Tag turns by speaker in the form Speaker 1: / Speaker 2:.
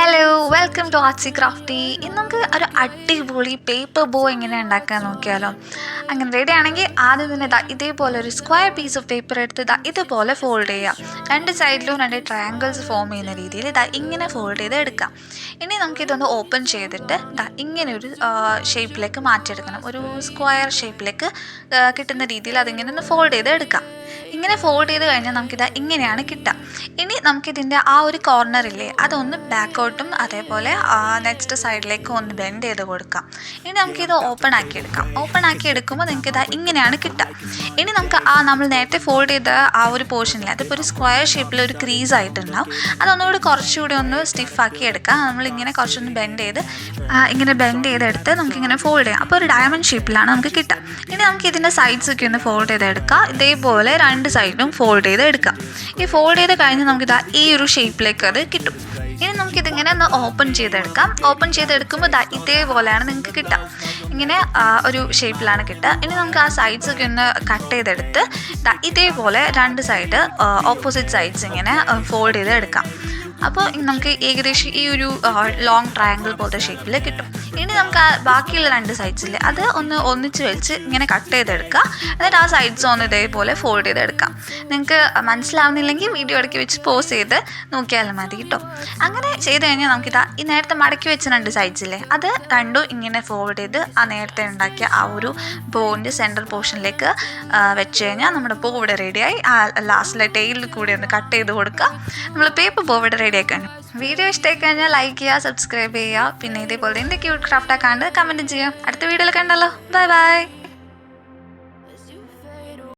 Speaker 1: Hello, welcome to Artsy Crafty. ഇന്ന് നമുക്ക് ഒരു അടിപൊളി പേപ്പർ ബോ എങ്ങനെ ഉണ്ടാക്കാൻ നോക്കിയാലോ. അങ്ങനെ റെഡി ആണെങ്കിൽ ആദ്യം തന്നെ ഇതേപോലെ ഒരു സ്ക്വയർ പീസ് ഓഫ് പേപ്പർ എടുത്ത് ഇതുപോലെ ഫോൾഡ് ചെയ്യാം. രണ്ട് സൈഡിലും രണ്ട് ട്രയാങ്കിൾസ് ഫോം ചെയ്യുന്ന രീതിയിൽ ഇങ്ങനെ ഫോൾഡ് ചെയ്ത് എടുക്കാം. ഇനി നമുക്കിതൊന്ന് ഓപ്പൺ ചെയ്തിട്ട് ഇങ്ങനെ ഒരു ഷേപ്പിലേക്ക് മാറ്റിയെടുക്കണം. ഒരു സ്ക്വയർ ഷേപ്പിലേക്ക് കിട്ടുന്ന രീതിയിൽ അതിങ്ങനെ ഒന്ന് ഫോൾഡ് ചെയ്ത് എടുക്കാം. ഇങ്ങനെ ഫോൾഡ് ചെയ്ത് കഴിഞ്ഞാൽ ഇങ്ങനെയാണ് കിട്ടുക. ഇനി നമുക്കിതിൻ്റെ ആ ഒരു കോർണറില്ലേ അതൊന്ന് ബാക്കോട്ടും അതേപോലെ നെക്സ്റ്റ് സൈഡിലേക്കും ഒന്ന് ബെൻഡ് ചെയ്ത് കൊടുക്കാം. ഇനി നമുക്കിത് ഓപ്പൺ ആക്കി എടുക്കുമ്പോൾ നിങ്ങൾക്ക് ഇങ്ങനെയാണ് കിട്ടുക. ഇനി നമുക്ക് നമ്മൾ നേരത്തെ ഫോൾഡ് ചെയ്ത ആ ഒരു പോർഷനിൽ അതിപ്പോൾ ഒരു സ്ക്വയർ ഷേപ്പിൽ ഒരു ക്രീസ് ആയിട്ടുണ്ടാവും. അതൊന്നുകൂടി കുറച്ചുകൂടി ഒന്ന് സ്റ്റിഫാക്കി എടുക്കാം. നമ്മളിങ്ങനെ കുറച്ചൊന്ന് ഇങ്ങനെ ബെൻഡ് ചെയ്തെടുത്ത് നമുക്കിങ്ങനെ ഫോൾഡ് ചെയ്യാം. അപ്പോൾ ഒരു ഡയമണ്ട് ഷേപ്പിലാണ് നമുക്ക് കിട്ടുക. ഇനി നമുക്ക് ഇതിൻ്റെ സൈഡ്സൊക്കെ ഒന്ന് ഫോൾഡ് ചെയ്തെടുക്കാം. ഇതേപോലെ രണ്ട് സൈഡും ഫോൾഡ് ചെയ്ത് എടുക്കാം. ഈ ഫോൾഡ് ചെയ്ത് കഴിഞ്ഞ് നമുക്കിതാ ഈ ഒരു ഷേപ്പിലേക്ക് അത് കിട്ടും. ഇനി നമുക്കിതിങ്ങനെ ഒന്ന് ഓപ്പൺ ചെയ്തെടുക്കുമ്പോൾ ഇതേപോലെയാണ് നിങ്ങൾക്ക് കിട്ടുക. ഇങ്ങനെ ഒരു ഷേപ്പിലാണ് കിട്ടുക. ഇനി നമുക്ക് ആ സൈഡ്സൊക്കെ ഒന്ന് കട്ട് ചെയ്തെടുത്ത് ഇതേപോലെ രണ്ട് സൈഡ് ഓപ്പോസിറ്റ് സൈഡ്സ് ഇങ്ങനെ ഫോൾഡ് ചെയ്ത് എടുക്കാം. അപ്പോൾ നമുക്ക് ഏകദേശം ഈ ഒരു ലോങ് ട്രയാങ്കിൾ പോലത്തെ ഷേപ്പിൽ കിട്ടും. ഇനി നമുക്ക് ബാക്കിയുള്ള രണ്ട് സൈഡ്സില്ലേ അത് ഒന്നിച്ച് വെച്ച് ഇങ്ങനെ കട്ട് ചെയ്തെടുക്കുക. എന്നിട്ട് ആ സൈഡ്സ് ഒന്ന് ഇതേപോലെ ഫോൾഡ് ചെയ്തെടുക്കാം. നിങ്ങൾക്ക് മനസ്സിലാവുന്നില്ലെങ്കിൽ വീഡിയോ ഇടയ്ക്ക് വെച്ച് പോസ് ചെയ്ത് നോക്കിയാലും മതി കേട്ടോ. അങ്ങനെ ചെയ്ത് കഴിഞ്ഞാൽ നമുക്കിതാ ഈ നേരത്തെ മടക്കി വെച്ച രണ്ട് സൈഡ്സില്ലേ അത് രണ്ടും ഇങ്ങനെ ഫോൾഡ് ചെയ്ത് ആ നേരത്തെ ഉണ്ടാക്കിയ ആ ഒരു ബോവിൻ്റെ സെൻട്രൽ പോർഷനിലേക്ക് വെച്ച് കഴിഞ്ഞാൽ നമ്മുടെ ബോ ഇവിടെ റെഡിയായി. ആ ലാസ്റ്റിലെ ടെയിലിൽ കൂടി ഒന്ന് കട്ട് ചെയ്ത് കൊടുക്കുക. നമ്മൾ പേപ്പർ ബോ ഇവിടെ റെഡി ആക്കാനും. വീഡിയോ ഇഷ്ടമായി കഴിഞ്ഞാൽ ലൈക്ക് ചെയ്യുക, സബ്സ്ക്രൈബ് ചെയ്യുക. പിന്നെ ഇതേപോലെ എന്തൊക്കെ ക്രാഫ്റ്റ് ആക്കാണ്ട് കമൻറ്റ് ചെയ്യാം. അടുത്ത വീഡിയോയിൽ കണ്ടല്ലോ. Bye bye.